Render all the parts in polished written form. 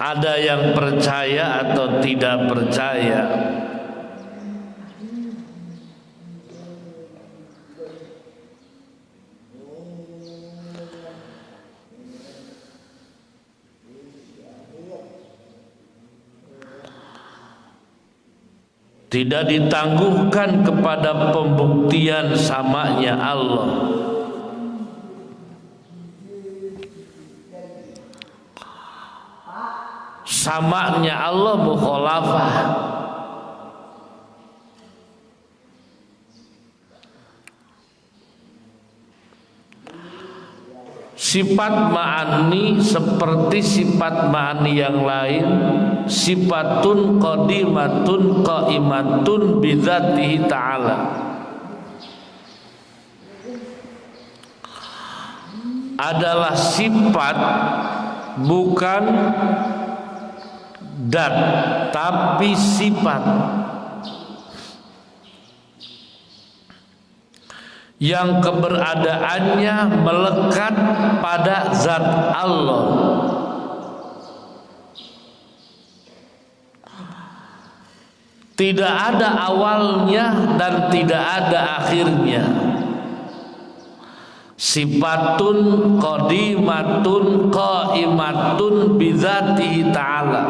Ada yang percaya atau tidak percaya. Tidak ditangguhkan kepada pembuktian samanya Allah. Samanya Allah mukhalafah. Sifat ma'ani seperti sifat ma'ani yang lain, sifatun qadimatun qaimatun bidzatihi ta'ala. Adalah sifat, bukan dat, tapi sifat yang keberadaannya melekat pada zat Allah. Tidak ada awalnya dan tidak ada akhirnya. Sifatun qadimatun qaimatun bidzatihi ta'ala.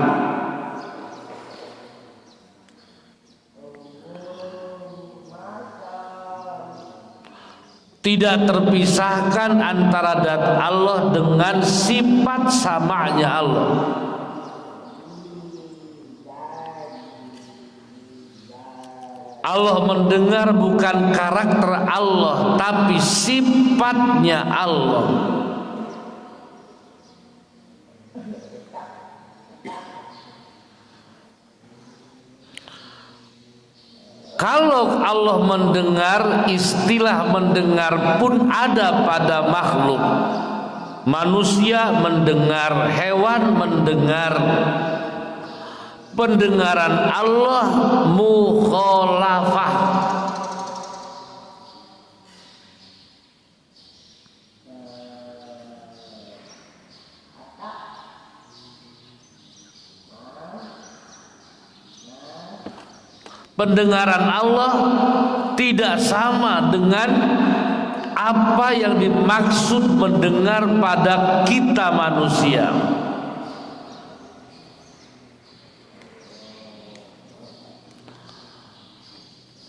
Tidak terpisahkan antara zat Allah dengan sifat samanya Allah. Allah mendengar bukan karakter Allah, tapi sifatnya Allah. Kalau Allah mendengar, istilah mendengar pun ada pada makhluk. Manusia mendengar, hewan mendengar. Pendengaran Allah mukhalafah. Pendengaran Allah tidak sama dengan apa yang dimaksud mendengar pada kita manusia.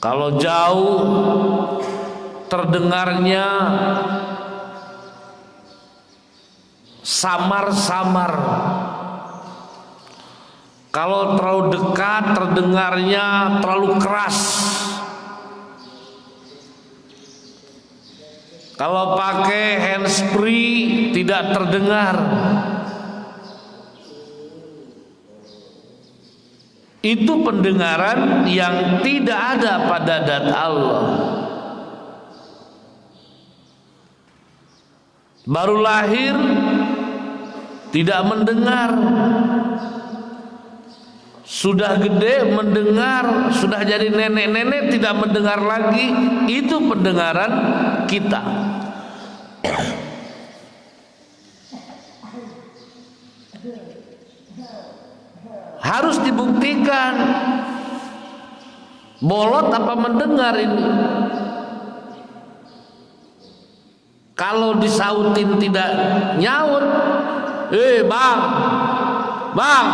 Kalau jauh terdengarnya samar-samar. Kalau terlalu dekat terdengarnya terlalu keras. Kalau pakai handsfree tidak terdengar. Itu pendengaran yang tidak ada pada zat Allah. Baru lahir tidak mendengar, sudah gede mendengar, sudah jadi nenek-nenek tidak mendengar lagi. Itu pendengaran kita. Harus dibuktikan bolot apa mendengar ini. Kalau disautin tidak nyaut, bang, bang,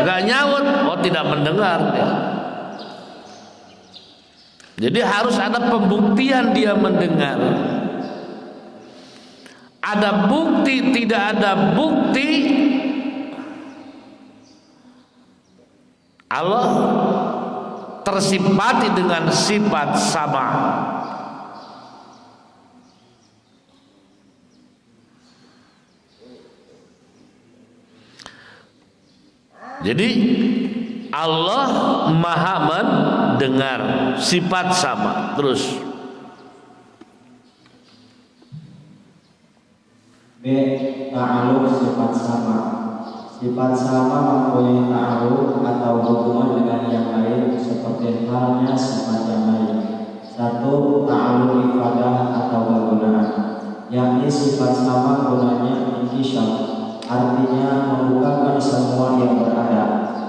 nggak nyaut, oh tidak mendengar dia. Jadi harus ada pembuktian dia mendengar. Ada bukti, tidak ada bukti, Allah tersifati dengan sifat sama. Jadi Allah maha mendengar, sifat sama. Terus B. Ta'aluk sifat sama. Sifat sama mempunyai ta'aluk atau hubungan dengan yang lain seperti halnya sifat yang lain. Satu, ta'aluk ifadah atau kegunaan, yakni sifat sama gunanya intisyar,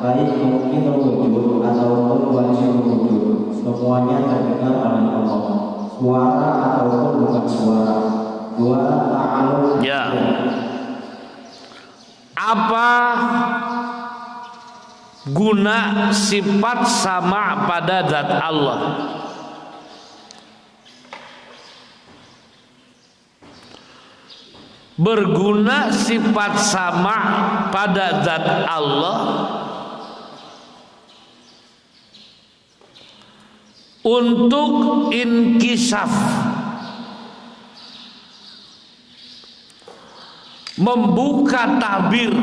baik mungkin wujud ataupun wajib wujud, semuanya terdengar oleh Allah, suara ataupun bukan suara. Dua, ta'aluk. Ya. Apa guna sifat sama pada zat Allah? Berguna sifat sama pada zat Allah untuk inkisaf, membuka tabir,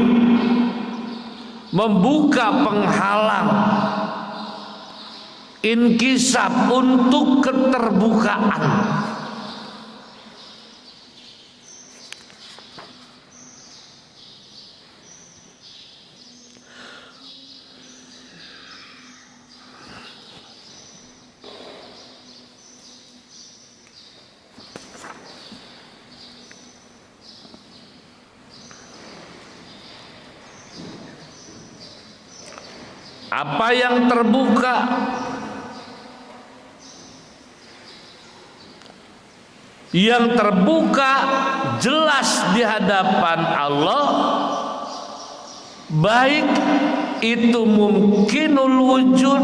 membuka penghalang, inkisaf untuk keterbukaan. Apa yang terbuka? Yang terbuka jelas di hadapan Allah, baik itu mungkinul wujud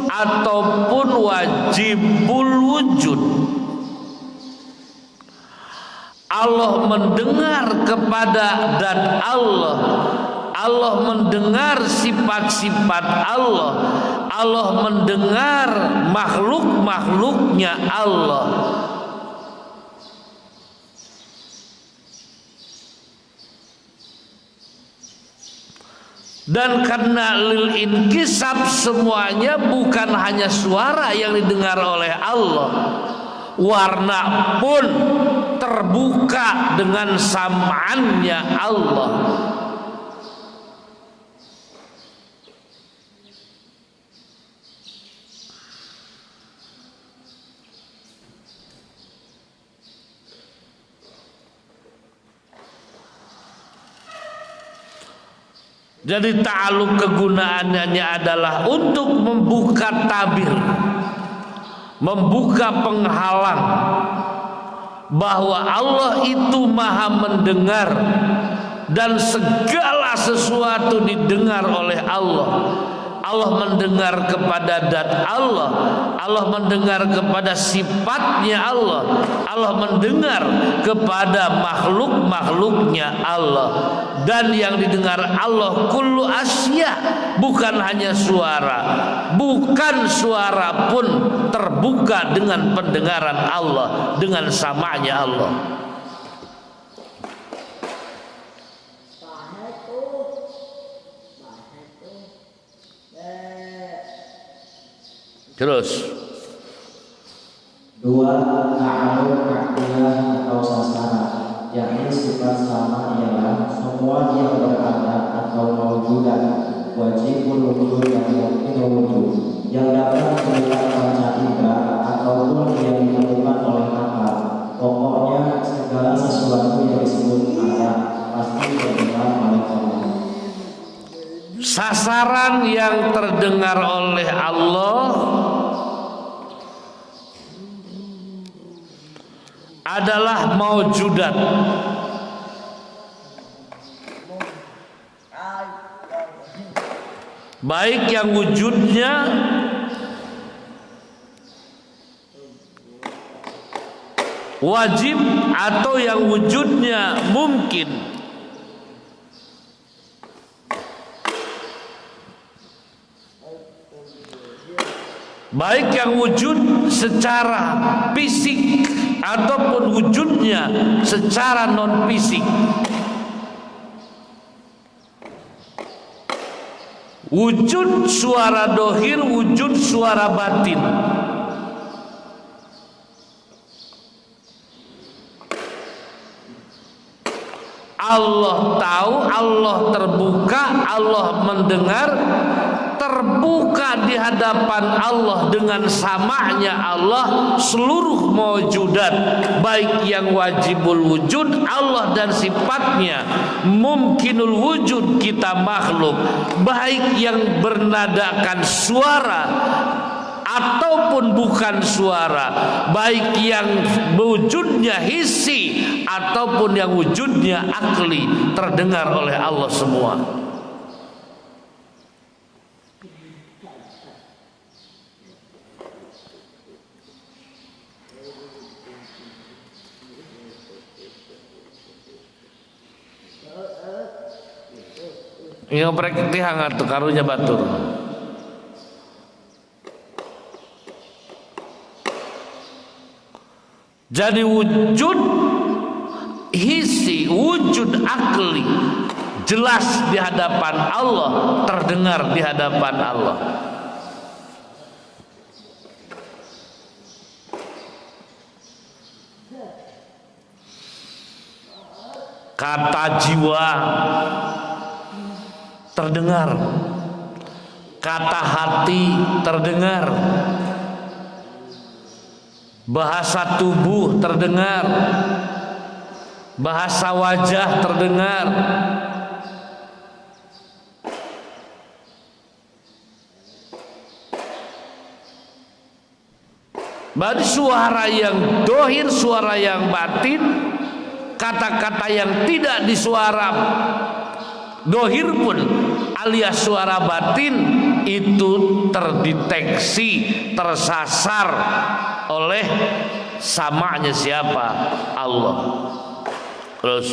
ataupun wajibul wujud. Allah mendengar kepada zat Allah, Allah mendengar sifat-sifat Allah, Allah mendengar makhluk-makhluknya Allah. Dan karena lil inkisab, semuanya bukan hanya suara yang didengar oleh Allah, warna pun terbuka dengan sam'annya Allah. Jadi ta'aluk kegunaannya adalah untuk membuka tabir, membuka penghalang bahwa Allah itu maha mendengar dan segala sesuatu didengar oleh Allah. Allah mendengar kepada zat Allah, Allah mendengar kepada sifatnya Allah, Allah mendengar kepada makhluk-makhluknya Allah. Dan yang didengar Allah kullu asya, bukan hanya suara, bukan suara pun terbuka dengan pendengaran Allah, dengan samanya Allah. Terus dua, ta'aluk aqilah atau sasaran, yakni sifat sama ialah semua yang berada atau mawjudan, wajibul wujud dan mungkin wujud, yang dapat terlihat panca indera ataupun yang ditemukan oleh akal. Pokoknya segala sesuatu yang disebut ada pasti terdengar oleh Allah. Sasaran yang terdengar oleh Allah adalah maujudat, baik yang wujudnya wajib atau yang wujudnya mungkin. Baik yang wujud secara fisik ataupun wujudnya secara non fisik. Wujud suara dohir, wujud suara batin. Allah tahu, Allah terbuka, Allah mendengar, terbuka di hadapan Allah dengan samanya Allah seluruh maujudat, baik yang wajibul wujud Allah dan sifatnya, mungkinul wujud kita makhluk, baik yang bernadakan suara ataupun bukan suara, baik yang wujudnya hissi ataupun yang wujudnya akli, terdengar oleh Allah semua. Yang praktik hangat tuh karunya batur. Jadi wujud hissi, wujud akli jelas di hadapan Allah, terdengar di hadapan Allah. Kata jiwa terdengar, kata hati terdengar, bahasa tubuh terdengar, bahasa wajah terdengar. Berarti suara yang dohir, suara yang batin, kata-kata yang tidak disuara dohir pun alias suara batin itu terdeteksi, tersasar oleh samanya siapa? Allah. Terus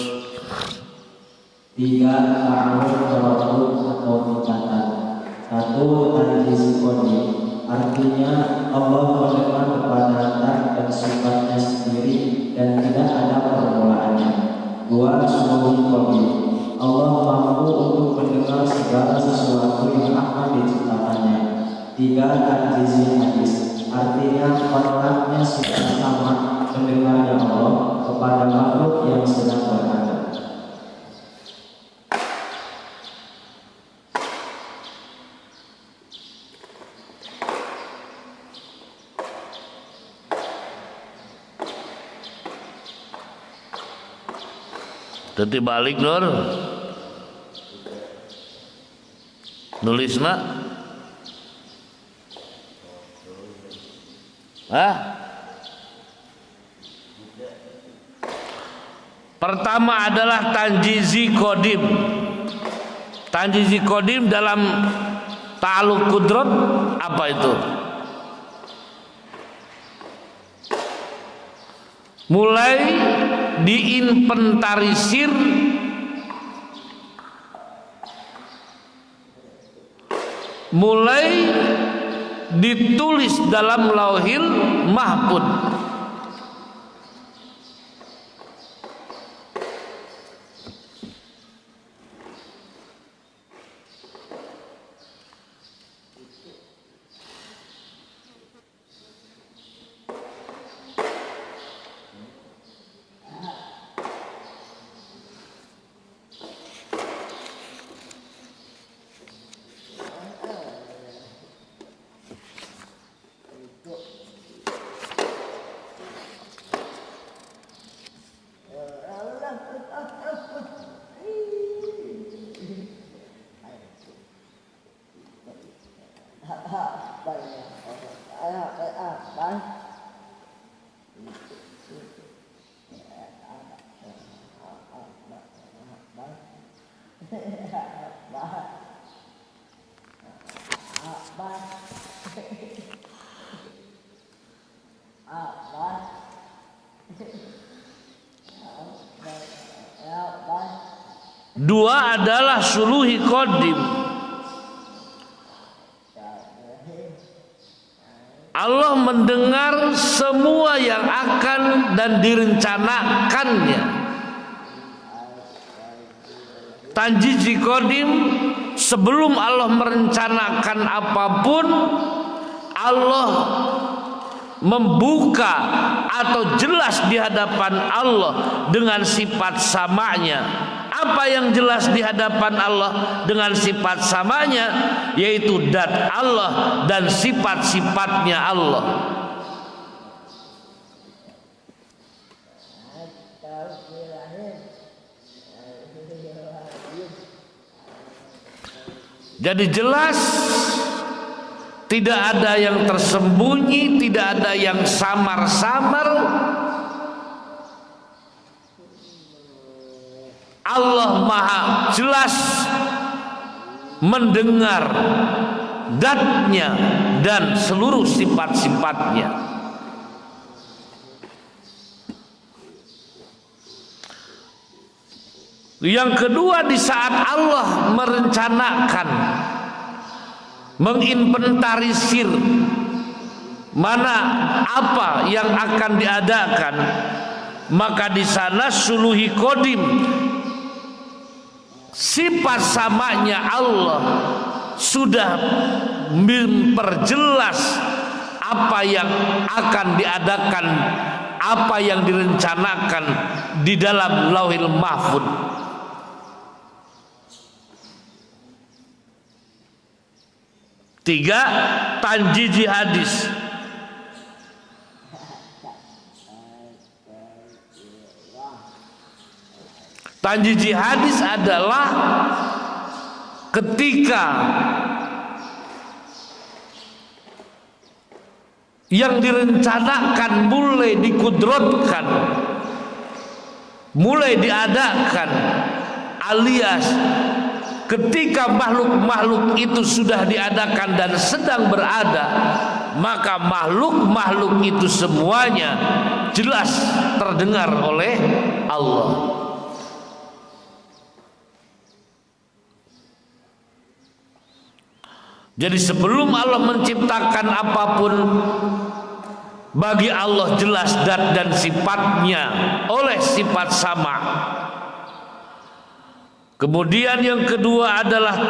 3 ta'aruf tawakkul atau tingkatan. 1 al-jismoni, artinya Allah mendengar kepada zat dan sifatnya sendiri dan tidak ada permulaannya. 2 sulul, Allah mampu untuk mendengar segala sesuatu yang akan diciptakannya. 3 al-jizmi hadis, artinya kontaknya sudah sama mendengarnya Allah kepada makhluk yang sedang berada. Jadi balik Nur nulis nak pertama adalah tanjizi kodim. Tanjizi kodim dalam ta'aluk kudrat apa itu? Mulai diinventarisir mulai ditulis dalam lauhil mahfud. Dua adalah suluhi kodim. Allah mendengar semua yang akan dan direncanakannya. Tanjizi kodim, sebelum Allah merencanakan apapun, Allah membuka atau jelas di hadapan Allah dengan sifat samanya. Apa yang jelas di hadapan Allah dengan sifat samanya, yaitu zat Allah dan sifat-sifatnya Allah. Jadi jelas, tidak ada yang tersembunyi, tidak ada yang samar-samar. Allah maha jelas mendengar zat-Nya dan seluruh sifat-sifatnya. Yang kedua, di saat Allah merencanakan, menginventarisir mana apa yang akan diadakan, maka di sana suluhi kodim, sifat samanya Allah sudah memperjelas apa yang akan diadakan, apa yang direncanakan di dalam Lauhil Mahfuz. Tiga, tanjiji hadis. Tanjiji hadis adalah ketika yang direncanakan mulai dikudrotkan, mulai diadakan, alias ketika makhluk-makhluk itu sudah diadakan dan sedang berada, maka makhluk-makhluk itu semuanya jelas terdengar oleh Allah. Jadi sebelum Allah menciptakan apapun, bagi Allah jelas zat dan sifatnya oleh sifat sama. Kemudian yang kedua adalah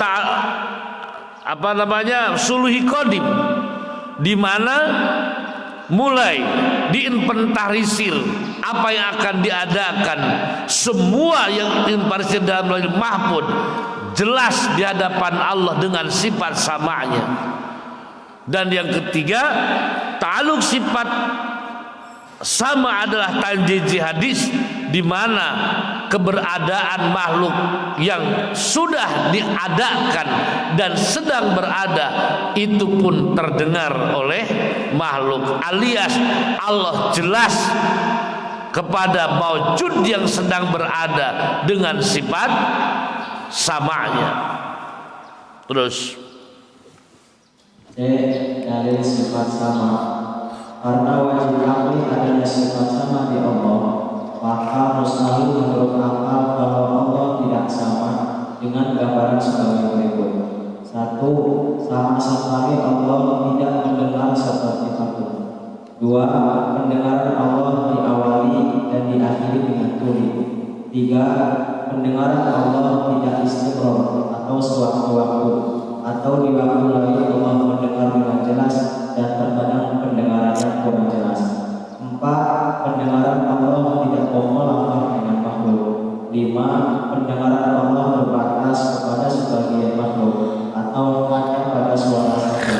suluhi kodim, di mana mulai diinventarisir apa yang akan diadakan, semua yang diinventarisir dalam Lauhul Mahfuz jelas di hadapan Allah dengan sifat samanya. Dan yang ketiga, ta'aluk sifat sama adalah tanjiji hadis, di mana keberadaan makhluk yang sudah diadakan dan sedang berada itu pun terdengar oleh makhluk, alias Allah jelas kepada maujud yang sedang berada dengan sifat samanya. Terus dari sifat sama, karena wajib akli adanya sifat sama di Allah, maka mustahil menurut akal kalau Allah tidak sama dengan gambaran sebagai berikut. 1. Sama sekali Allah tidak mendengar seperti itu. 2. Pendengaran Allah diawali dan diakhiri dengan tuli. 3. Pendengaran Allah tidak istimror atau sewaktu-waktu, atau di waktu lain Allah mendengar dengan jelas dan terkadang pendengarannya kurang jelas. 4. Pendengaran Allah tidak komol dengan makhluk. 5. Pendengaran Allah terbatas kepada sebagian makhluk atau hanya pada suara saja.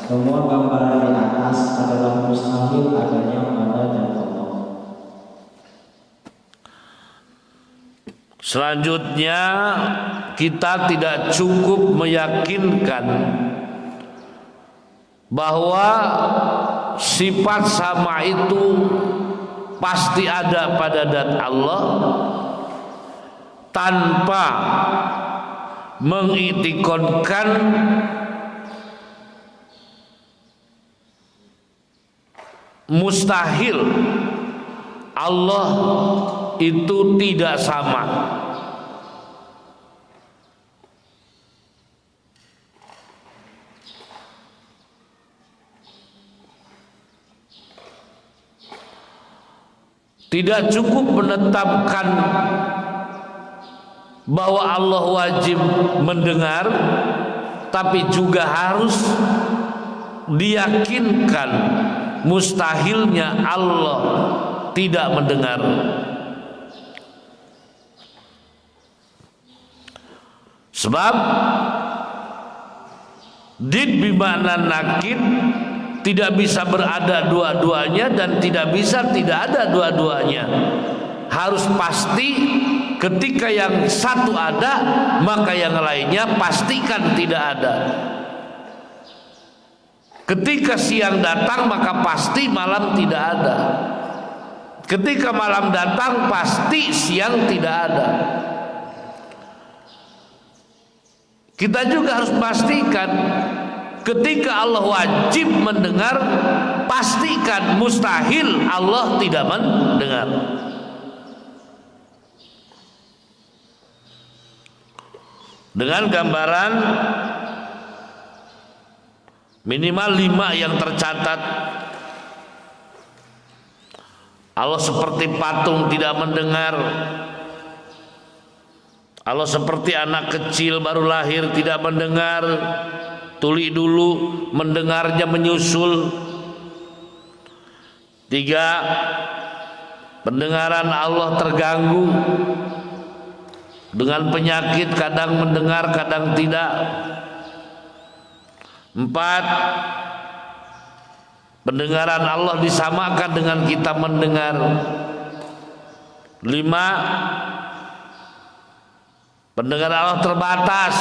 Semua gambaran di atas adalah mustahil adanya pada dan Allah. Selanjutnya, kita tidak cukup meyakinkan bahwa sifat sama itu pasti ada pada zat Allah tanpa mengiktiqadkan mustahil Allah itu tidak sama. Tidak cukup menetapkan bahwa Allah wajib mendengar, tapi juga harus diyakinkan mustahilnya Allah tidak mendengar. Sebab did bimakna nakid, tidak bisa berada dua-duanya dan tidak bisa tidak ada dua-duanya. Harus pasti, ketika yang satu ada maka yang lainnya pastikan tidak ada. Ketika siang datang maka pasti malam tidak ada. Ketika malam datang pasti siang tidak ada. Kita juga harus pastikan ketika Allah wajib mendengar, pastikan mustahil Allah tidak mendengar. Dengan gambaran minimal 5 yang tercatat. Allah seperti patung tidak mendengar. Allah seperti anak kecil baru lahir tidak mendengar. Tuli dulu, mendengarnya menyusul. 3, pendengaran Allah terganggu dengan penyakit, kadang mendengar kadang tidak. 4, pendengaran Allah disamakan dengan kita mendengar. 5, pendengaran Allah terbatas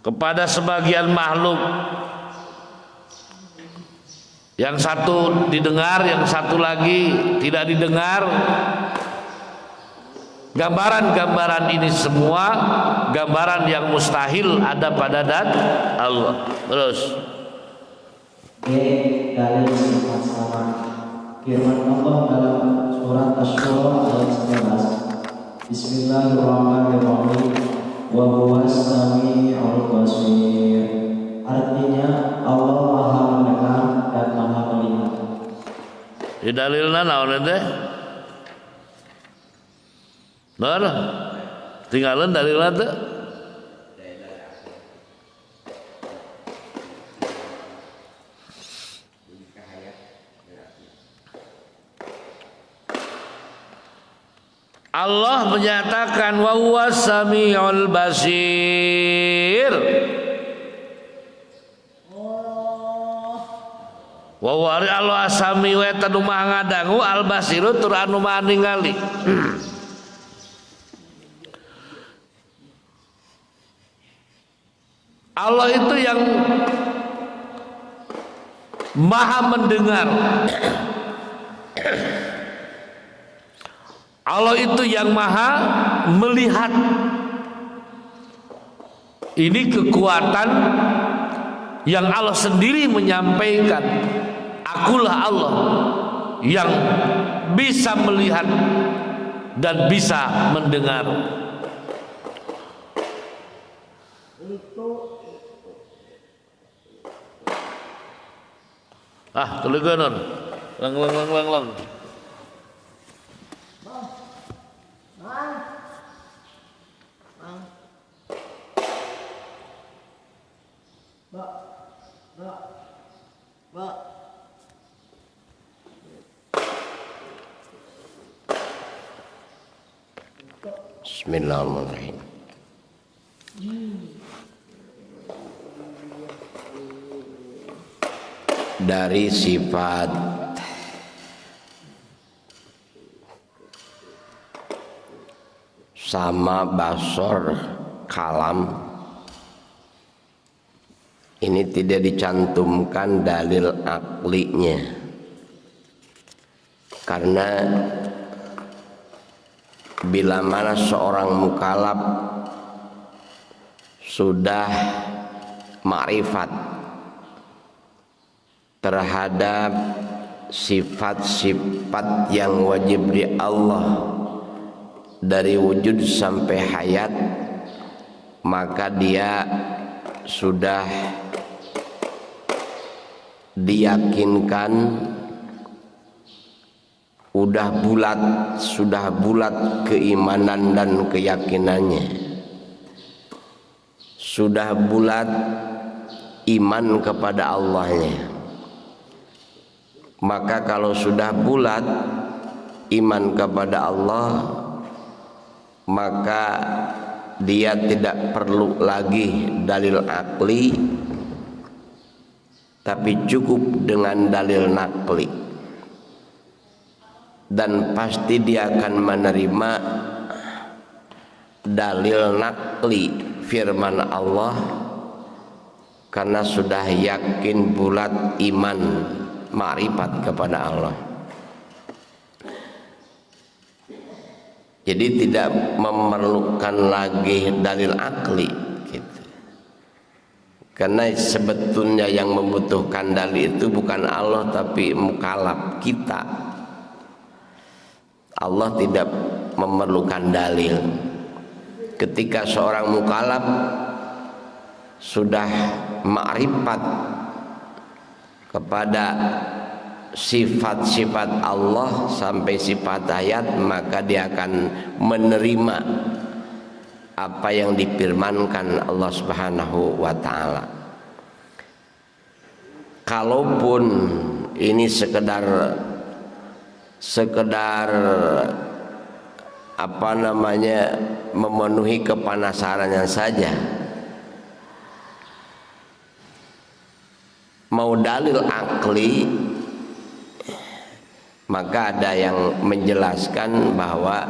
kepada sebagian makhluk. Yang satu didengar, yang satu lagi tidak didengar. Gambaran-gambaran ini semua gambaran yang mustahil ada pada zat Allah. Terus dalil sifat sama. Firman Allah dalam surat Asy-Syura ayat 11. Bismillahirrahmanirrahim. Wa huwas samiul basir. Artinya Allah Maha mendengar dan Maha melihat. di dalilna naon teh? Nah, tinggalan dalilna teh. Allah menyatakan wa huwas samiul basir. Wa huwa Allah sami wa tanu maha ngadangu al basiru tur anu maha ningali. Allah itu yang maha mendengar. Allah itu yang maha melihat. Ini kekuatan yang Allah sendiri menyampaikan. Akulah Allah yang bisa melihat dan bisa mendengar. Telegonon. Lang. Bismillahirrahmanirrahim. Dari sifat sama, basor, kalam ini tidak dicantumkan dalil aklinya, karena bila mana seorang mukallaf sudah ma'rifat terhadap sifat-sifat yang wajib di Allah dari wujud sampai hayat, maka dia sudah diyakinkan, sudah bulat keimanan dan keyakinannya, sudah bulat iman kepada Allahnya. Maka kalau sudah bulat iman kepada Allah, maka dia tidak perlu lagi dalil akli, tapi cukup dengan dalil nakli, dan pasti dia akan menerima dalil nakli firman Allah karena sudah yakin bulat iman ma'rifat kepada Allah. Jadi tidak memerlukan lagi dalil akli gitu. Karena sebetulnya yang membutuhkan dalil itu bukan Allah tapi mukallaf kita. Allah tidak memerlukan dalil. Ketika seorang mukallaf sudah ma'rifat kepada sifat-sifat Allah sampai sifat ayat, maka dia akan menerima apa yang difirmankan Allah Subhanahu wa taala. Kalaupun ini sekedar apa namanya memenuhi kepanasarannya saja, mau dalil akli, maka ada yang menjelaskan bahwa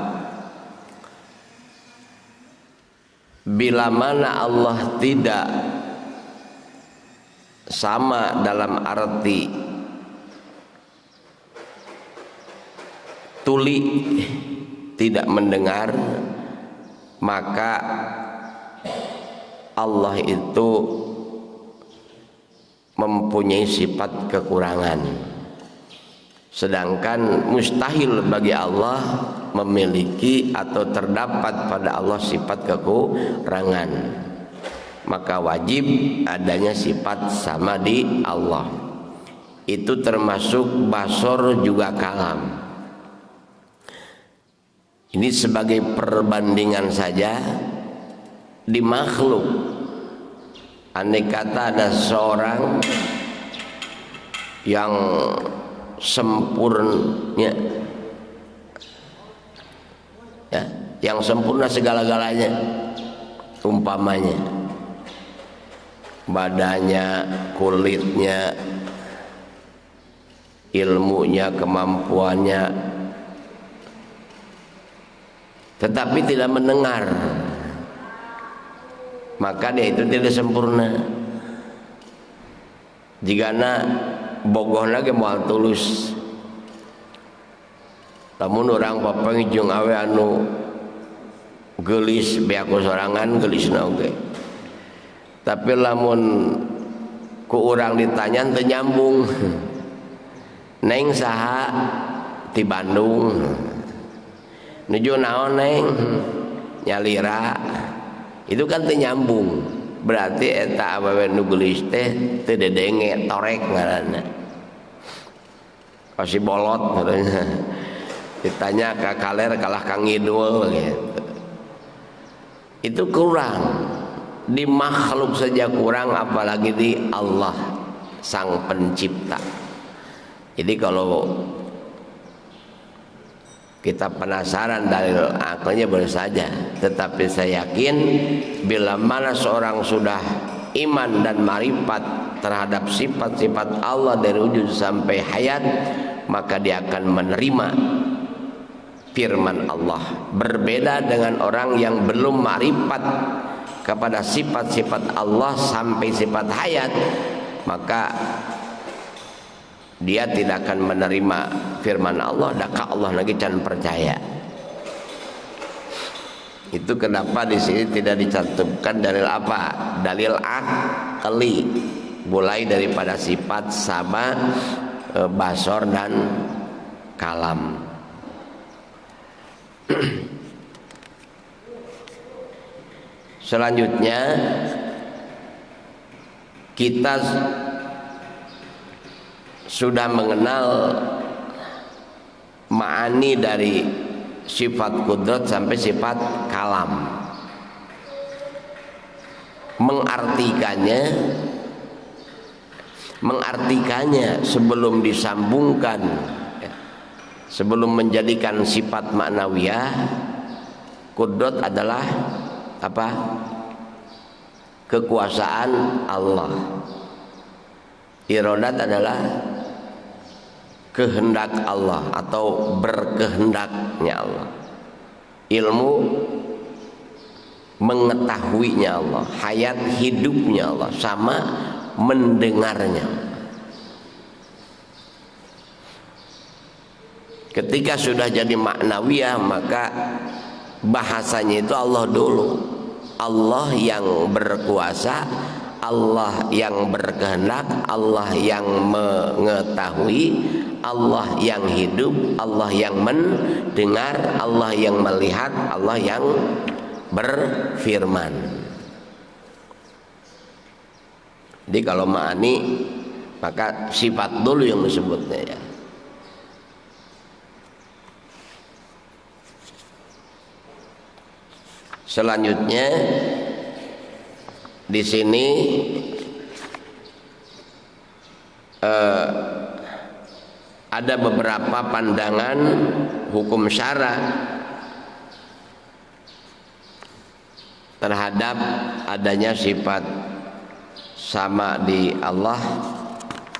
bila mana Allah tidak sama dalam arti tuli, tidak mendengar, maka Allah itu mempunyai sifat kekurangan. Sedangkan mustahil bagi Allah memiliki atau terdapat pada Allah sifat kekurangan. Maka wajib adanya sifat sama di Allah. Itu termasuk basor juga kalam. Ini sebagai perbandingan saja di makhluk. Andai kata ada seorang yang sempurna, ya, yang sempurna segala-galanya, umpamanya badannya, kulitnya, ilmunya, kemampuannya, tetapi tidak mendengar, maka dia itu tidak sempurna. Jigana bogoh lagi moal tulus, lamun orang papang jeung awe anu geulis beaku sorangan geulisna oge, tapi lamun ku urang ditanya teu nyambung, neng saha ti Bandung, nuju naon neng, nyalira, itu kan teu nyambung. Berarti eta awewe nu geulis teh teu dedenge torek ngaranna, pasti bolot katanya. Ditanya ka kaler kalah kang ngidul gitu. Itu kurang. Di makhluk saja kurang, apalagi di Allah sang pencipta. Jadi kalau kita penasaran dalil akalnya boleh saja, tetapi saya yakin bila mana seorang sudah iman dan marifat terhadap sifat-sifat Allah dari wujud sampai hayat, maka dia akan menerima firman Allah. Berbeda dengan orang yang belum marifat kepada sifat-sifat Allah sampai sifat hayat, maka dia tidak akan menerima firman Allah, daka Allah lagi can percaya. Itu kenapa di sini tidak dicantumkan dalil apa? Dalil akli, mulai daripada sifat sama, basor dan kalam. Selanjutnya kita sudah mengenal ma'ani dari sifat kudrat sampai sifat kalam. Mengartikannya sebelum disambungkan, sebelum menjadikan sifat maknawiyah, kudrat adalah apa? Kekuasaan Allah. Iradat adalah kehendak Allah atau berkehendaknya Allah. Ilmu mengetahuinya Allah, hayat hidupnya Allah, sama mendengarnya. Ketika sudah jadi maknawiyah, maka bahasanya itu Allah dulu. Allah yang berkuasa, Allah yang berkehendak, Allah yang mengetahui, Allah yang hidup, Allah yang mendengar, Allah yang melihat, Allah yang berfirman. Jadi kalau ma'ani, maka sifat dulu yang disebutnya ya. Selanjutnya di sini ada beberapa pandangan hukum syara terhadap adanya sifat sama di Allah.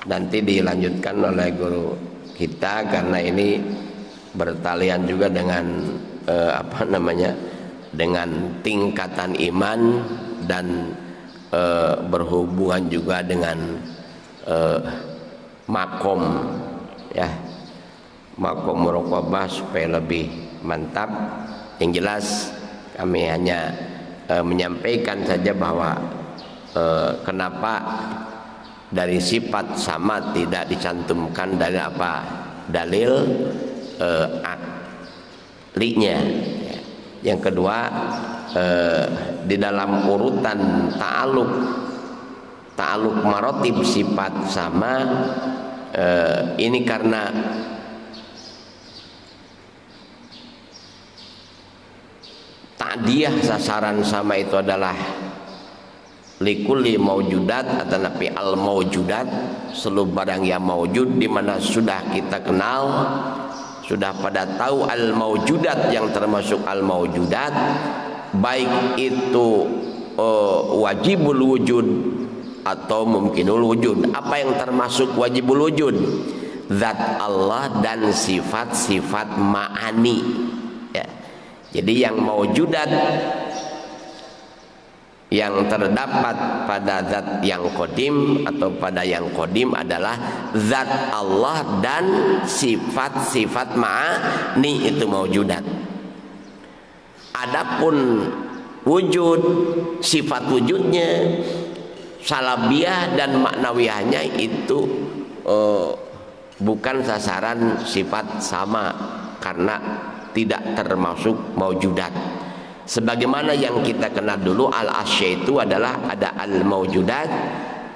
Nanti dilanjutkan oleh guru kita karena ini bertalian juga dengan dengan tingkatan iman dan berhubungan juga dengan makom ya, makom muraqabah supaya lebih mantap. Yang jelas kami hanya menyampaikan saja bahwa kenapa dari sifat sama tidak dicantumkan dari apa dalil aklinya. Yang kedua, di dalam urutan ta'aluk marotib sifat sama, ini karena ta'diyah sasaran sama itu adalah likulli maujudat atau nabi al maujudat, seluruh barang yang maujud, di mana sudah kita kenal, sudah pada tahu al maujudat yang termasuk al maujudat, baik itu wajibul wujud atau mungkinul wujud. Apa yang termasuk wajibul wujud? Zat Allah dan sifat-sifat ma'ani ya. Jadi yang maujudat yang terdapat pada zat yang qadim atau pada yang qadim adalah zat Allah dan sifat-sifat ma'ani, itu maujudat. Adapun wujud, sifat wujudnya, salabiyah dan maknawiyahnya itu bukan sasaran sifat sama karena tidak termasuk maujudat. Sebagaimana yang kita kenal dulu, al-asya itu adalah ada al-maujudat,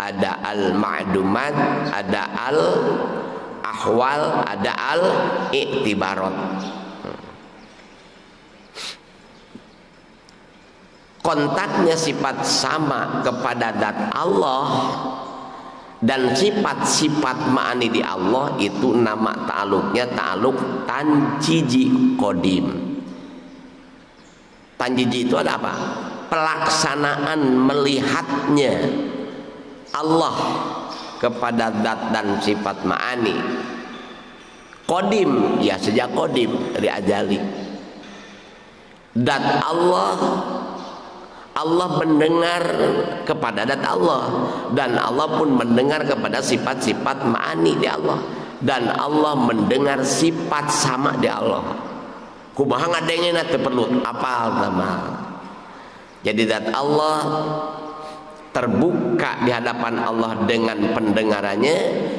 ada al-ma'dumat, ada al-ahwal, ada al-i'tibarat. Kontaknya sifat sama kepada zat Allah dan sifat-sifat ma'ani di Allah itu nama ta'aluknya ta'aluk tanjiji qadim. Tanjiji itu ada apa? Pelaksanaan melihatnya Allah kepada zat dan sifat ma'ani. Qadim ya sejak qadim, dari azali. Zat Allah, Allah mendengar kepada zat Allah, dan Allah pun mendengar kepada sifat-sifat ma'ani di Allah, dan Allah mendengar sifat sama di Allah. Kumaha ngadengena teu perlu apal sama. Jadi zat Allah terbuka di hadapan Allah dengan pendengarannya,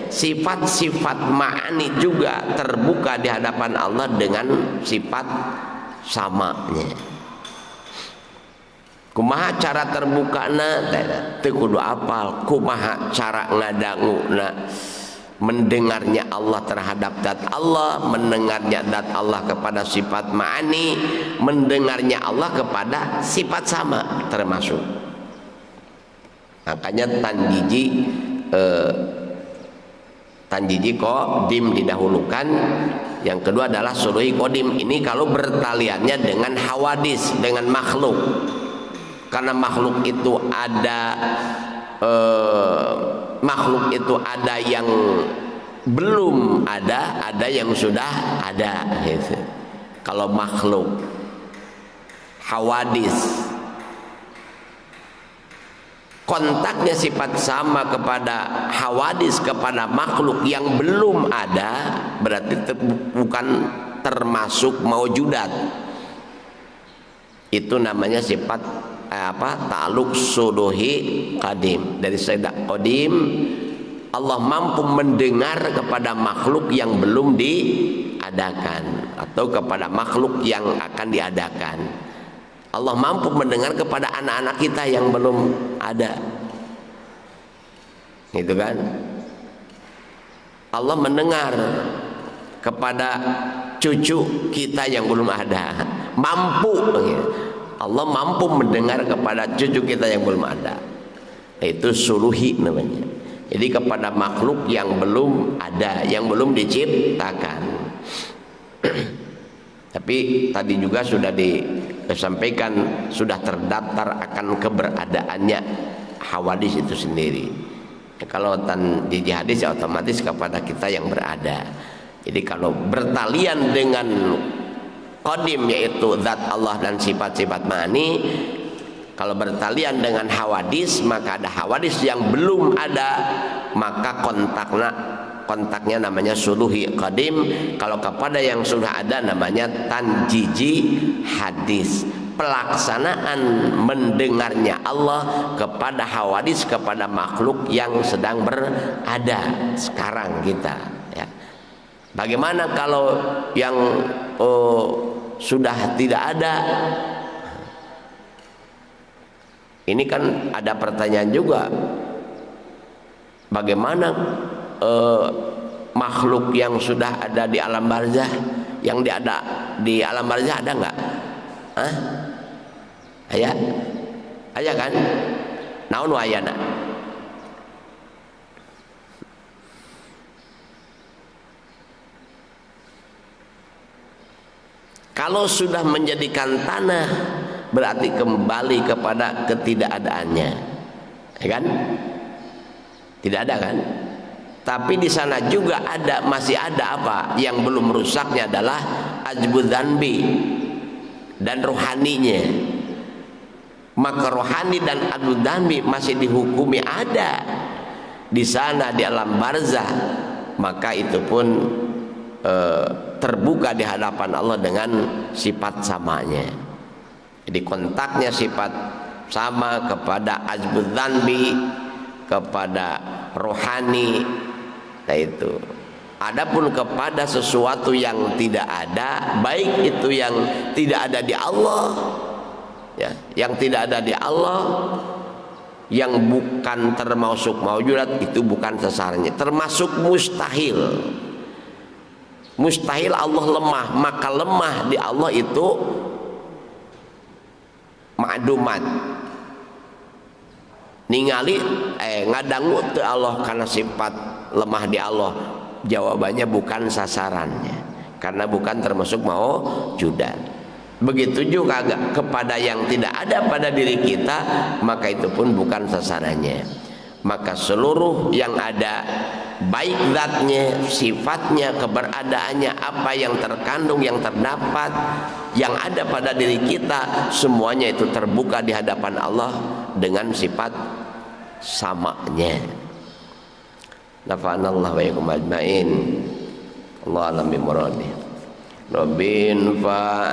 sifat-sifat ma'ani juga terbuka di hadapan Allah dengan sifat samanya. Kumaha cara terbukana teu kudu apal, kumaha cara ngadanguna mendengarnya Allah terhadap zat Allah, mendengarnya zat Allah kepada sifat ma'ani, mendengarnya Allah kepada sifat sama termasuk. Makanya tanjiji qadim didahulukan. Yang kedua adalah suluhi qadim. Ini kalau bertaliannya dengan hawadis, dengan makhluk. karena makhluk itu ada yang belum ada yang sudah ada gitu. Kalau makhluk hawadis kontaknya sifat sama kepada hawadis, kepada makhluk yang belum ada, berarti bukan termasuk maujudat. Itu namanya sifat ta'alluq suluhi qadim. Dari Sayyidah Qadim, Allah mampu mendengar kepada makhluk yang belum diadakan atau kepada makhluk yang akan diadakan. Allah mampu mendengar kepada anak-anak kita yang belum ada. Gitu kan? Allah mendengar kepada cucu kita yang belum ada. Mampu. Allah mampu mendengar kepada cucu kita yang belum ada. Itu suluhi namanya. Jadi kepada makhluk yang belum ada, yang belum diciptakan. Tapi tadi juga sudah disampaikan, sudah terdaftar akan keberadaannya hawadis itu sendiri. Kalau di hadis ya otomatis kepada kita yang berada. Jadi kalau bertalian dengan qadim yaitu zat Allah dan sifat-sifat ma'ani, kalau bertalian dengan hawadis maka ada hawadis yang belum ada, maka kontaknya namanya suluhi qadim. Kalau kepada yang sudah ada namanya tanjiji hadis. Pelaksanaan mendengarnya Allah kepada hawadis, kepada makhluk yang sedang berada sekarang kita ya. Bagaimana kalau yang sudah tidak ada? Ini kan ada pertanyaan juga, bagaimana makhluk yang sudah ada di alam barzah, yang ada di alam barzah ada nggak? Aya kan? Naon wayana? Kalau sudah menjadikan tanah, berarti kembali kepada ketidakadaannya, ya kan? Tidak ada kan? Tapi di sana juga masih ada apa? Yang belum rusaknya adalah ajbud dzanbi dan rohaninya. Maka rohani dan ajbud dzanbi masih dihukumi ada di sana di alam barzah, maka itu pun terbuka di hadapan Allah dengan sifat samanya. Jadi kontaknya sifat sama kepada ajbud dzanbi, kepada rohani. Nah itu. Adapun kepada sesuatu yang tidak ada, baik itu yang tidak ada di Allah, ya, yang tidak ada di Allah, yang bukan termasuk maujudat, itu bukan sasarannya, termasuk mustahil. Mustahil Allah lemah, maka lemah di Allah itu ma'dumat. Ningali ngadangu teu Allah karena sifat lemah di Allah, jawabannya bukan sasarannya, karena bukan termasuk maujudat. Begitu juga kepada yang tidak ada pada diri kita, maka itu pun bukan sasarannya. Maka seluruh yang ada, baik zatnya, sifatnya, keberadaannya, apa yang terkandung, yang terdapat, yang ada pada diri kita, semuanya itu terbuka di hadapan Allah dengan sifat samanya. Nafa'anallahu wa yakum ajmain. Allah alam bi muradi. Rabbin fa